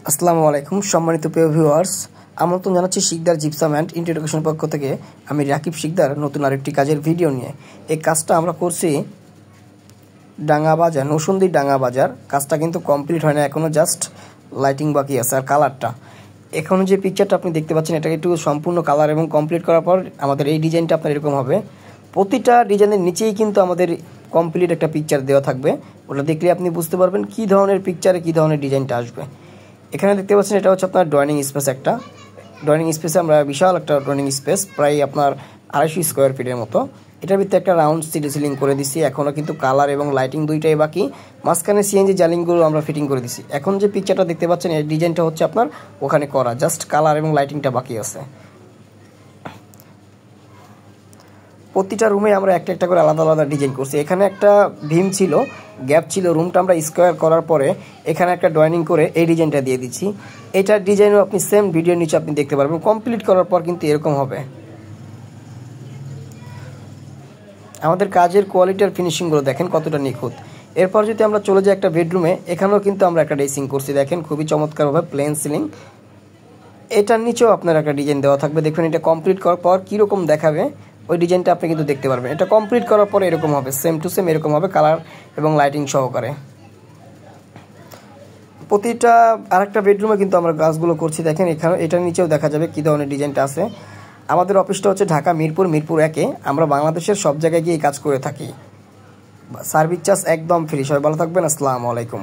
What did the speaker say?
আসসালামু আলাইকুম সম্মানিত প্রিয় ভিউয়ার্স, আমন্ত্রণ জানাচ্ছি শিকদার জিপসাম অ্যান্ড ইন্ট্রোডাকশন পক্ষ থেকে। আমি রাকিব শিকদার নতুন আরেকটি কাজের ভিডিও নিয়ে। এই কাজটা আমরা করছি ডাঙ্গা বাজার, নৌসুন্দি ডাঙ্গা বাজার। কাজটা কিন্তু কমপ্লিট হয় না, এখনও জাস্ট লাইটিং বাকি আছে। আর কালারটা এখন যে পিকচারটা আপনি দেখতে পাচ্ছেন, এটাকে একটু সম্পূর্ণ কালার এবং কমপ্লিট করার পর আমাদের এই ডিজাইনটা আপনার এরকম হবে। প্রতিটা ডিজাইনের নিচেই কিন্তু আমাদের কমপ্লিট একটা পিকচার দেওয়া থাকবে। ওটা দেখলে আপনি বুঝতে পারবেন কী ধরনের পিকচারে কী ধরনের ডিজাইনটা আসবে। এখানে দেখতে পাচ্ছেন এটা হচ্ছে আপনার ড্রয়িং স্পেস। একটা ড্রয়িং স্পেসে আমরা বিশাল একটা ড্রয়িং স্পেস, প্রায় আপনার 250 স্কোয়ার ফিটের মতো। এটার ভিতরে একটা রাউন্ড সিলিং করে দিছি। এখনও কিন্তু কালার এবং লাইটিং দুইটাই বাকি। মাঝখানে সিএনজি জালিংগুলো আমরা ফিটিং করে দিছি। এখন যে পিকচারটা দেখতে পাচ্ছেন এই ডিজাইনটা হচ্ছে আপনার ওখানে করা, জাস্ট কালার এবং লাইটিংটা বাকি আছে। প্রতিটা রুমে আমরা একটা একটা করে আলাদা আলাদা ডিজাইন করছি। এখানে একটা ভীম ছিল, গ্যাপ ছিল, রুমটা আমরা স্কোয়ার করার পরে এখানে একটা ড্রয়িং করে এই ডিজাইনটা দিয়ে দিচ্ছি। এটার ডিজাইনও আপনি সেম ভিডিওর নিচে আপনি দেখতে পারবেন। কমপ্লিট করার পর কিন্তু এরকম হবে। আমাদের কাজের কোয়ালিটি আর ফিনিশিংগুলো দেখেন কতটা নিখুঁত। এরপর যদি আমরা চলে যাই একটা বেডরুমে, এখানেও কিন্তু আমরা একটা ড্রেসিং করছি। দেখেন খুবই চমৎকারভাবে প্লেন সিলিং। এটার নিচেও আপনার একটা ডিজাইন দেওয়া থাকবে। দেখুন এটা কমপ্লিট করার পর কীরকম দেখাবে ওই ডিজাইনটা আপনি কিন্তু দেখতে পারবেন। এটা কমপ্লিট করার পরে এরকম হবে, সেম টু সেম এরকম হবে, কালার এবং লাইটিং সহকারে। প্রতিটা আরেকটা বেডরুমে কিন্তু আমরা কাজগুলো করছি। দেখেন এখানে এটার নিচেও দেখা যাবে কী ধরনের ডিজাইনটা আছে। আমাদের অফিসটা হচ্ছে ঢাকা মিরপুর 1-এ। আমরা বাংলাদেশের সব জায়গায় গিয়ে কাজ করে থাকি। সার্ভিস চার্জ একদম ফ্রি। সবাই ভালো থাকবেন। আসসালামু আলাইকুম।